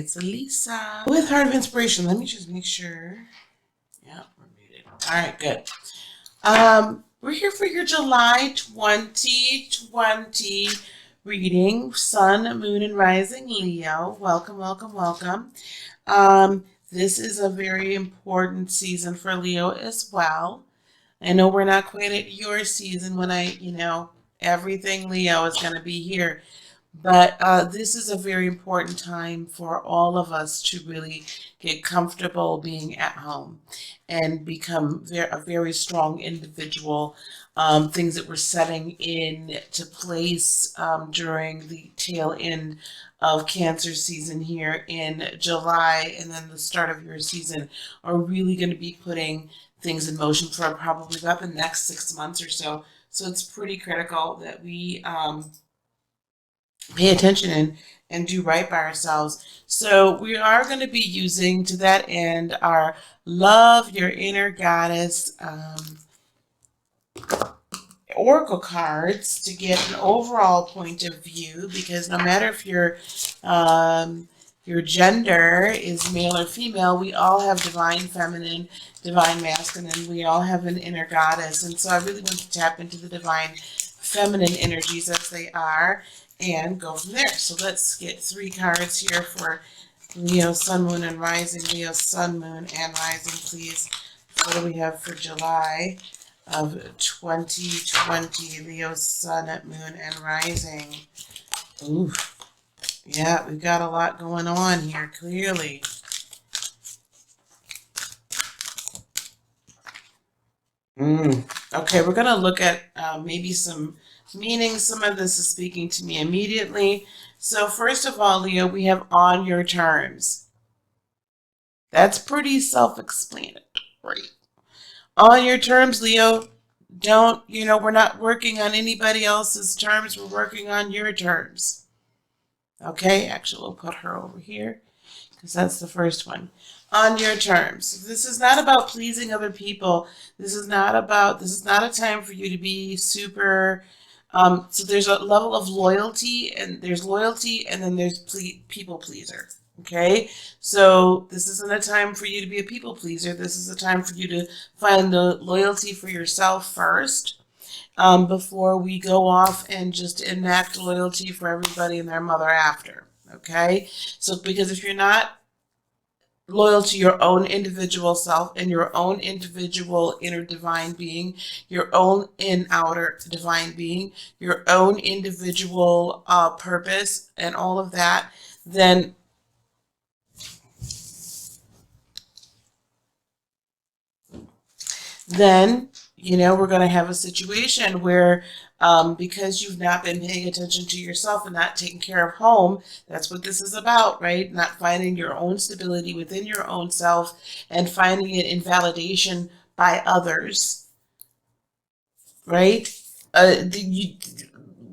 it's Lisa with Heart of Inspiration. Let me just make sure. Yeah, we're muted. All right, good. We're here for your July 2020 reading, Sun, Moon, and Rising Leo. Welcome, welcome, welcome. This is a very important season for Leo as well. I know we're not quite at your season when everything Leo is going to be here. But this is a very important time for all of us to really get comfortable being at home and become a very strong individual. Things that we're setting into place during the tail end of Cancer season here in July and then the start of your season are really going to be putting things in motion for probably about the next 6 months or so. So it's pretty critical that we pay attention and do right by ourselves. So we are going to be using, to that end, our Love Your Inner Goddess oracle cards to get an overall point of view, because no matter if your gender is male or female, we all have divine feminine, divine masculine, we all have an inner goddess. And so I really want to tap into the divine feminine energies as they are and go from there. So let's get 3 cards here for Leo, Sun, Moon, and Rising. Leo, Sun, Moon, and Rising, please. What do we have for July of 2020? Leo, Sun, Moon, and Rising. Ooh, yeah, we've got a lot going on here, clearly. Okay, we're going to look at maybe some meaning. Some of this is speaking to me immediately. So first of all, Leo, we have on your terms. That's pretty self-explanatory. On your terms, Leo. We're not working on anybody else's terms. We're working on your terms. Okay, actually, we'll put her over here because that's the first one. On your terms. This is not about pleasing other people. This is not a time for you to be super. So there's a level of loyalty, and then there's people pleaser. Okay, so this isn't a time for you to be a people pleaser. This is a time for you to find the loyalty for yourself first, before we go off and just enact loyalty for everybody and their mother after. Okay, so because if you're not loyal to your own individual self and your own individual inner divine being, your own outer divine being, your own individual purpose and all of that, then we're going to have a situation where because you've not been paying attention to yourself and not taking care of home, that's what this is about, right? Not finding your own stability within your own self and finding it in validation by others, right?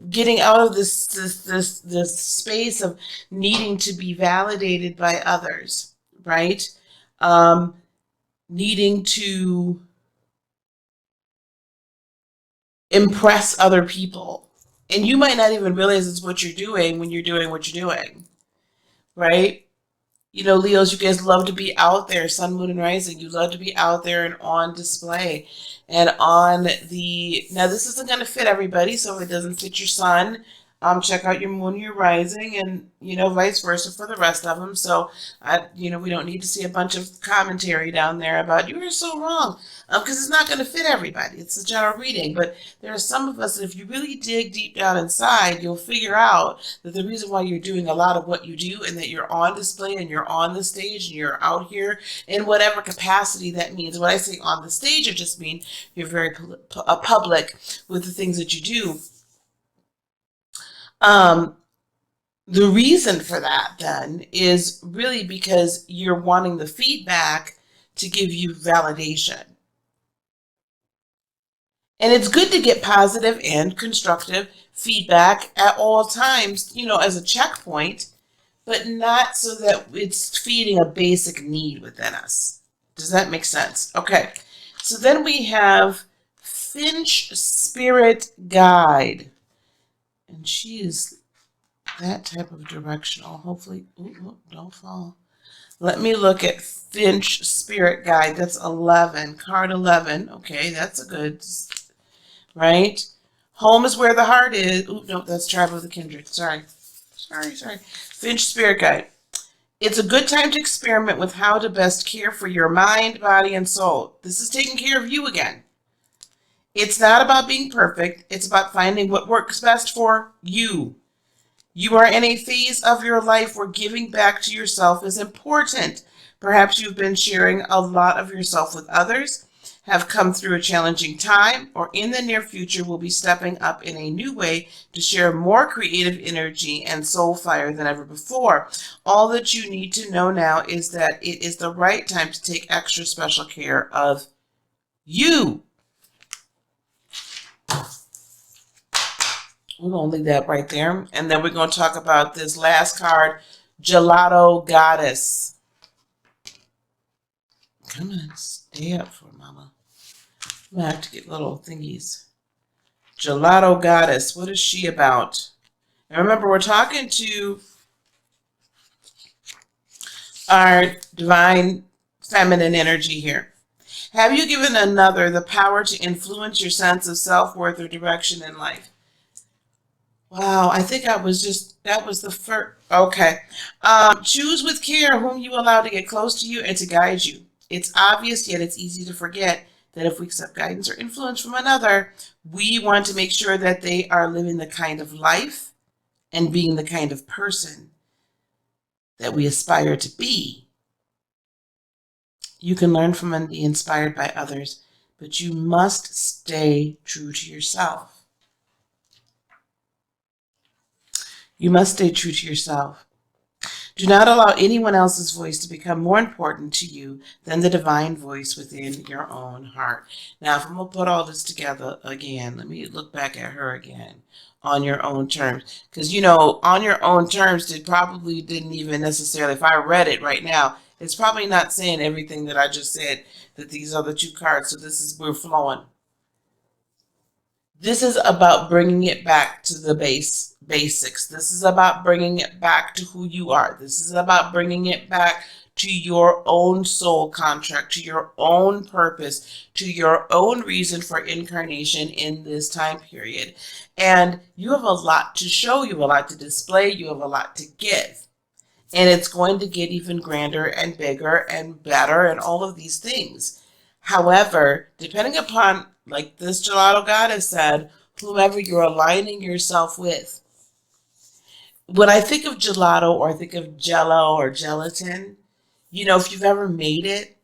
Getting out of this space of needing to be validated by others, right? Needing to impress other people. And you might not even realize it's what you're doing when you're doing what you're doing, right? Leos, you guys love to be out there, Sun, Moon, and Rising. You love to be out there and on display. And now this isn't going to fit everybody, so if it doesn't fit your Sun, check out your Moon, your Rising, and, vice versa for the rest of them. So, we don't need to see a bunch of commentary down there about, you are so wrong, because it's not going to fit everybody. It's a general reading, but there are some of us that if you really dig deep down inside, you'll figure out that the reason why you're doing a lot of what you do and that you're on display and you're on the stage and you're out here in whatever capacity that means. When I say on the stage, I just mean you're very public with the things that you do. The reason for that then is really because you're wanting the feedback to give you validation. And it's good to get positive and constructive feedback at all times, as a checkpoint, but not so that it's feeding a basic need within us. Does that make sense? Okay. So then we have Finch Spirit Guide. And she is that type of directional. Hopefully, don't fall. Let me look at Finch Spirit Guide. That's 11, card 11. Okay, that's a good, right? Home is where the heart is. No, that's Tribe of the Kindred. Sorry. Finch Spirit Guide. It's a good time to experiment with how to best care for your mind, body, and soul. This is taking care of you again. It's not about being perfect. It's about finding what works best for you. You are in a phase of your life where giving back to yourself is important. Perhaps you've been sharing a lot of yourself with others, have come through a challenging time, or in the near future will be stepping up in a new way to share more creative energy and soul fire than ever before. All that you need to know now is that it is the right time to take extra special care of you. We're going to leave that right there. And then we're going to talk about this last card, Gelato Goddess. Come on, stay up for mama. I'm going to have to get little thingies. Gelato Goddess, what is she about? And remember, we're talking to our divine feminine energy here. Have you given another the power to influence your sense of self-worth or direction in life? Wow, I think that was the first. Okay. Choose with care whom you allow to get close to you and to guide you. It's obvious, yet it's easy to forget that if we accept guidance or influence from another, we want to make sure that they are living the kind of life and being the kind of person that we aspire to be. You can learn from and be inspired by others, but you must stay true to yourself. You must stay true to yourself. Do not allow anyone else's voice to become more important to you than the divine voice within your own heart. Now, if I'm going to put all this together again, let me look back at her again. On your own terms. Because, on your own terms, it probably didn't even necessarily, if I read it right now, it's probably not saying everything that I just said, that these are the two cards. So we're flowing. This is about bringing it back to the basics. This is about bringing it back to who you are. This is about bringing it back to your own soul contract, to your own purpose, to your own reason for incarnation in this time period. And you have a lot to show, you have a lot to display, you have a lot to give. And it's going to get even grander and bigger and better and all of these things. However, depending upon, like this Gelato Goddess said, whomever you're aligning yourself with. When I think of gelato or I think of jello or gelatin, if you've ever made it,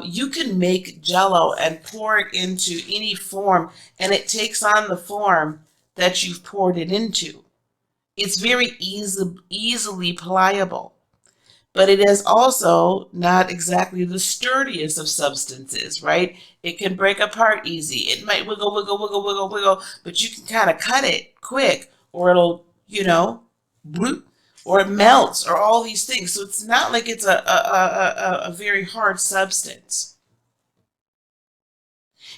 you can make jello and pour it into any form and it takes on the form that you've poured it into. It's very easily pliable. But it is also not exactly the sturdiest of substances, right? It can break apart easy. It might wiggle, but you can kind of cut it quick or it'll, bloop, or it melts or all these things. So it's not like it's a very hard substance.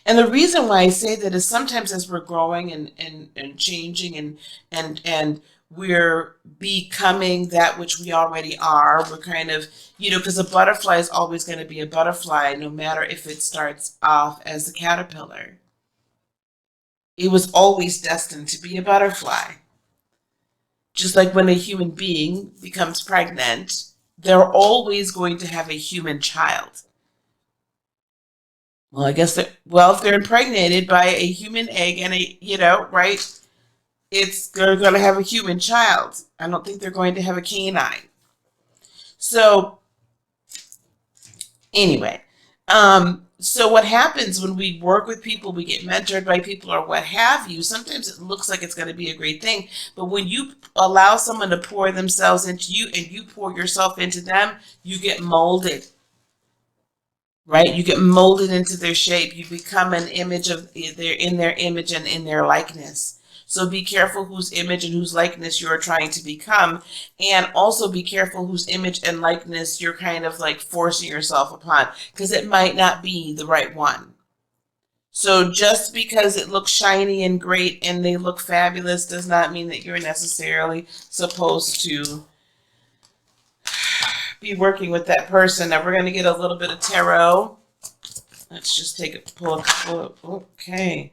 And the reason why I say that is sometimes as we're growing and changing and we're becoming that which we already are. We're kind of, because a butterfly is always going to be a butterfly, no matter if it starts off as a caterpillar. It was always destined to be a butterfly. Just like when a human being becomes pregnant, they're always going to have a human child. Well, I guess if they're impregnated by a human egg and right? They're going to have a human child. I don't think they're going to have a canine. So anyway, so what happens when we work with people, we get mentored by people or what have you, sometimes it looks like it's going to be a great thing. But when you allow someone to pour themselves into you and you pour yourself into them, you get molded. Right? You get molded into their shape. You become an image of, they're in their image and in their likeness. So be careful whose image and whose likeness you're trying to become. And also be careful whose image and likeness you're kind of like forcing yourself upon. Because it might not be the right one. So just because it looks shiny and great and they look fabulous does not mean that you're necessarily supposed to be working with that person. Now we're going to get a little bit of tarot. Let's just take a pull a couple of, okay.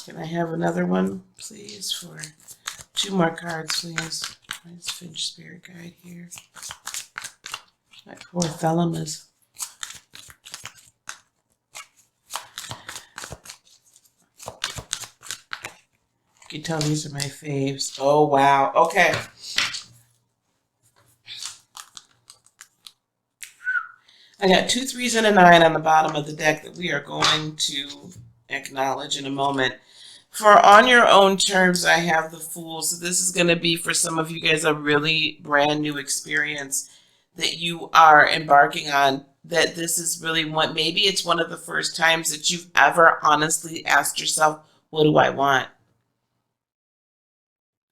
Can I have another one, please, for 2 more cards, please? Nice Finch Spirit Guide here. My poor Thalamus. You can tell these are my faves. Oh, wow. Okay. I got 2 3s and a 9 on the bottom of the deck that we are going to acknowledge in a moment. For on your own terms, I have the Fool. So this is going to be for some of you guys a really brand new experience that you are embarking on. That this is really what, maybe it's one of the first times that you've ever honestly asked yourself, what do I want?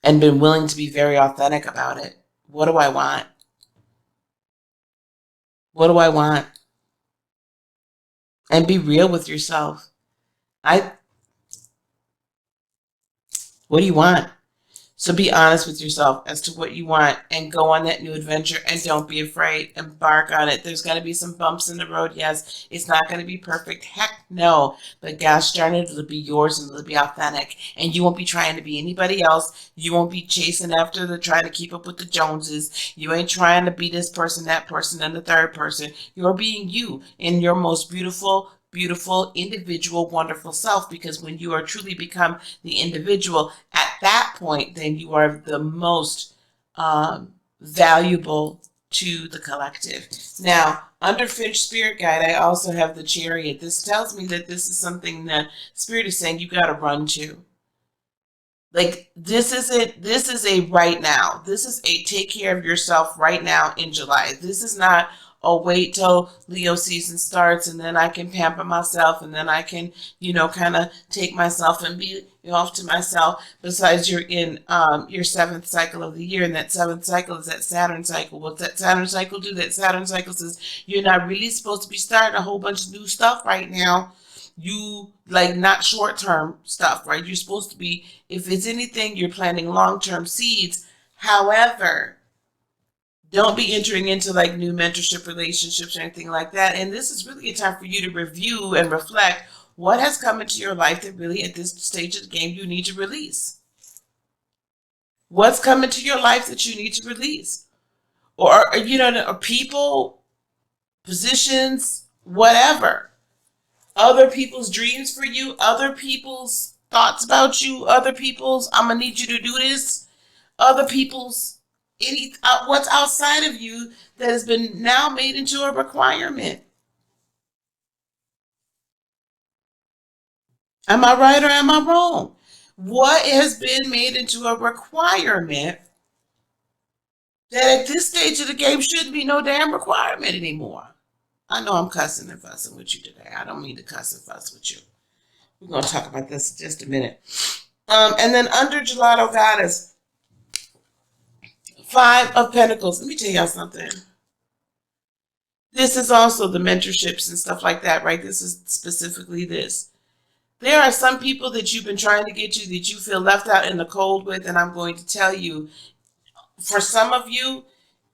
And been willing to be very authentic about it. What do I want? What do I want? And be real with yourself. What do you want? So be honest with yourself as to what you want and go on that new adventure, and don't be afraid. Embark on it. There's going to be some bumps in the road. Yes, it's not going to be perfect. Heck no. But gosh darn it, it'll be yours and it'll be authentic. And you won't be trying to be anybody else. You won't be chasing after trying to keep up with the Joneses. You ain't trying to be this person, that person, and the third person. You're being you in your most beautiful, beautiful, individual, wonderful self, because when you are truly become the individual, at that point, then you are the most valuable to the collective. Now, under Finch Spirit Guide, I also have the Chariot. This tells me that this is something that Spirit is saying you got to run to. Like, this is a right now. This is a take care of yourself right now in July. This is not, oh, wait till Leo season starts and then I can pamper myself and then I can, kind of take myself and be off to myself. Besides, you're in your 7th cycle of the year, and that 7th cycle is that Saturn cycle. What's that Saturn cycle do? That Saturn cycle says you're not really supposed to be starting a whole bunch of new stuff right now. You, like, not short-term stuff, right? You're supposed to be, if it's anything, you're planting long-term seeds. However, don't be entering into like new mentorship relationships or anything like that. And this is really a time for you to review and reflect what has come into your life that really at this stage of the game you need to release. What's come into your life that you need to release? Or, or people, positions, whatever. Other people's dreams for you, other people's thoughts about you, other people's, I'm going to need you to do this, other people's, what's outside of you that has been now made into a requirement. Am I right or am I wrong? What has been made into a requirement that at this stage of the game shouldn't be no damn requirement anymore? I know I'm cussing and fussing with you today. I don't mean to cuss and fuss with you. We're going to talk about this in just a minute. And then under Gelato Goddess, 5 of Pentacles. Let me tell y'all something. This is also the mentorships and stuff like that, right? This is specifically this. There are some people that you've been trying to get to that you feel left out in the cold with, and I'm going to tell you, for some of you,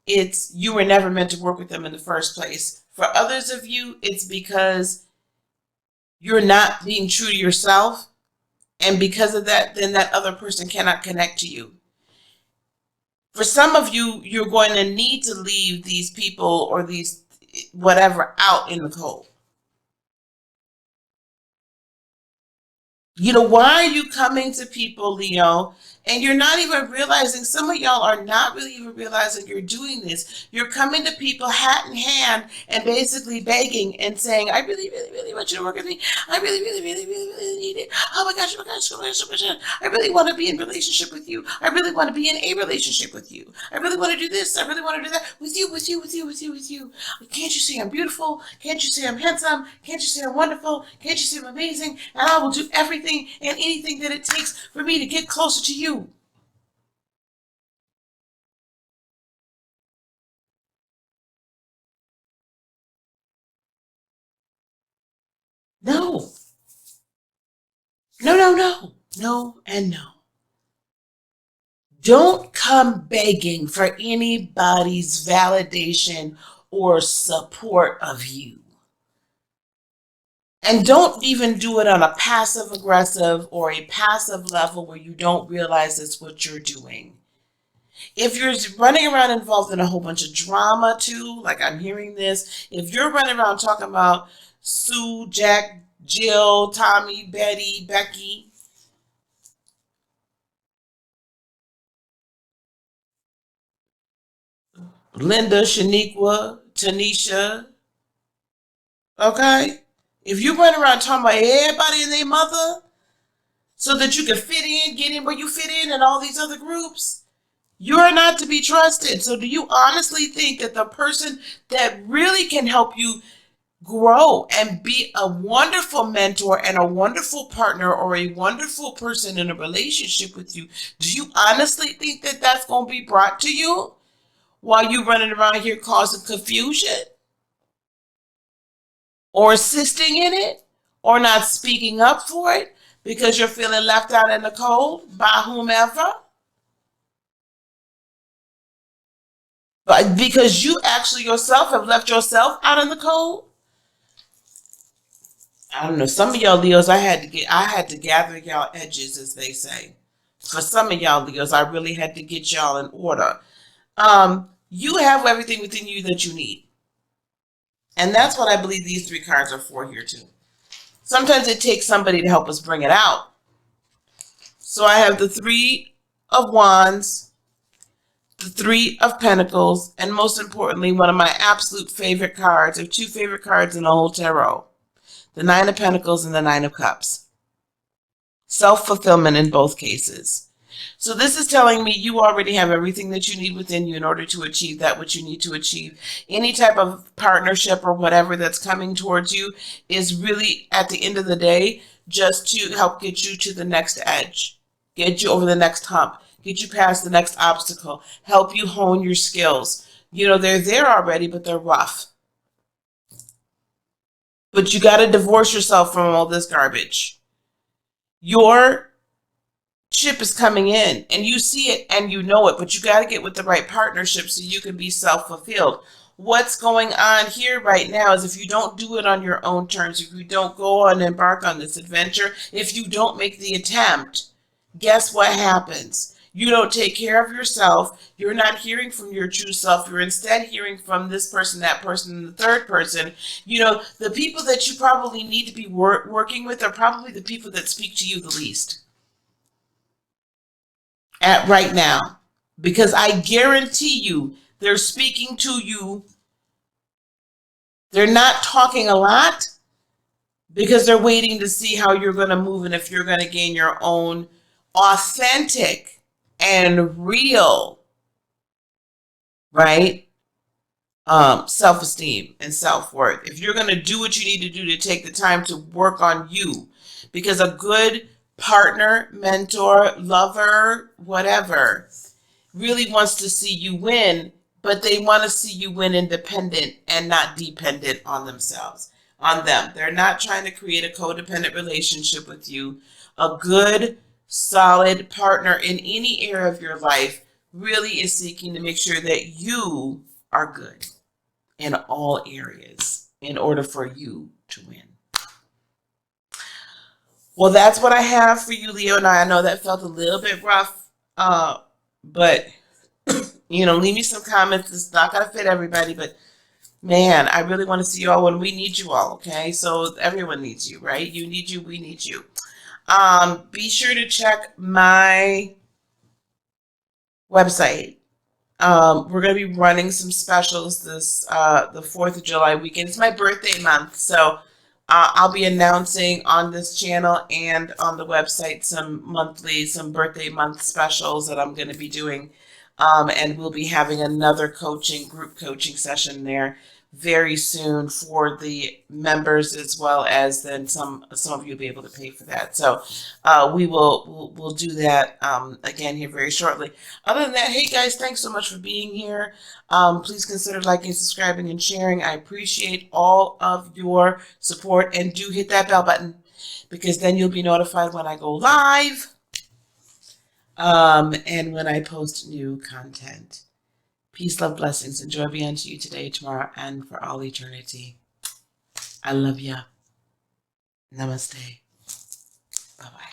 it's you were never meant to work with them in the first place. For others of you, it's because you're not being true to yourself, and because of that, then that other person cannot connect to you. For some of you, you're going to need to leave these people or these whatever out in the cold. Why are you coming to people, Leo, and you're not even realizing, some of y'all are not really even realizing you're doing this. You're coming to people hat in hand and basically begging and saying, I really, really, really want you to work with me. I really, really, really, really, really need it. Oh my gosh, oh my gosh, oh my gosh, oh my gosh. I really want to be in relationship with you. I really want to be in a relationship with you. I really want to do this. I really want to do that with you, with you, with you, with you, with you. Can't you see I'm beautiful? Can't you see I'm handsome? Can't you see I'm wonderful? Can't you see I'm amazing? And I will do everything and anything that it takes for me to get closer to you. No. No, no, no. No and no. Don't come begging for anybody's validation or support of you. And don't even do it on a passive aggressive or a passive level where you don't realize it's what you're doing. If you're running around involved in a whole bunch of drama too, like I'm hearing this, if you're running around talking about Sue, Jack, Jill, Tommy, Betty, Becky, Linda, Shaniqua, Tanisha, okay? If you run around talking about everybody and their mother so that you can fit in, get in where you fit in and all these other groups, you're not to be trusted. So do you honestly think that the person that really can help you grow and be a wonderful mentor and a wonderful partner or a wonderful person in a relationship with you, do you honestly think that that's going to be brought to you while you running around here causing confusion or assisting in it or not speaking up for it because you're feeling left out in the cold by whomever? But because you actually yourself have left yourself out in the cold? I don't know. Some of y'all Leos, I had to gather y'all edges, as they say. For some of y'all Leos, I really had to get y'all in order. You have everything within you that you need. And that's what I believe these three cards are for here too. Sometimes it takes somebody to help us bring it out. So I have the Three of Wands, the Three of Pentacles, and most importantly, one of my absolute favorite cards, or two favorite cards in the whole tarot, the Nine of Pentacles and the Nine of Cups. Self-fulfillment in both cases. So this is telling me you already have everything that you need within you in order to achieve that which you need to achieve. Any type of partnership or whatever that's coming towards you is really, at the end of the day, just to help get you to the next edge, get you over the next hump, get you past the next obstacle, help you hone your skills. You know, they're there already, but they're rough. But you got to divorce yourself from all this garbage. Your ship is coming in and you see it and you know it, but you got to get with the right partnership so you can be self-fulfilled. What's going on here right now is if you don't do it on your own terms, if you don't go on and embark on this adventure, if you don't make the attempt, guess what happens? You don't take care of yourself. You're not hearing from your true self. You're instead hearing from this person, that person, and the third person. You know, the people that you probably need to be working with are probably the people that speak to you the least at right now, because I guarantee you they're speaking to you. They're not talking a lot because they're waiting to see how you're going to move and if you're going to gain your own authentic and real, right? Self-esteem and self-worth. If you're going to do what you need to do to take the time to work on you, because a good partner, mentor, lover, whatever, really wants to see you win, but they want to see you win independent and not dependent on themselves, on them. They're not trying to create a codependent relationship with you. A good, solid partner in any area of your life really is seeking to make sure that you are good in all areas in order for you to win. Well, that's what I have for you, Leo. Now, I know that felt a little bit rough, but, you know, leave me some comments. It's not going to fit everybody, but, man, I really want to see you all when we need you all, okay? So everyone needs you, right? You need you, we need you. Be sure to check my website. We're going to be running some specials this the 4th of July weekend. It's my birthday month, so I'll be announcing on this channel and on the website some birthday month specials that I'm going to be doing. And we'll be having another group coaching session there very soon for the members, as well as then some of you will be able to pay for that. So we'll do that again here very shortly. Other than that, hey guys, thanks so much for being here. Please consider liking, subscribing, and sharing. I appreciate all of your support, and do hit that bell button, because then you'll be notified when I go live and when I post new content. Peace, love, blessings, and joy be unto you today, tomorrow, and for all eternity. I love ya. Namaste. Bye-bye.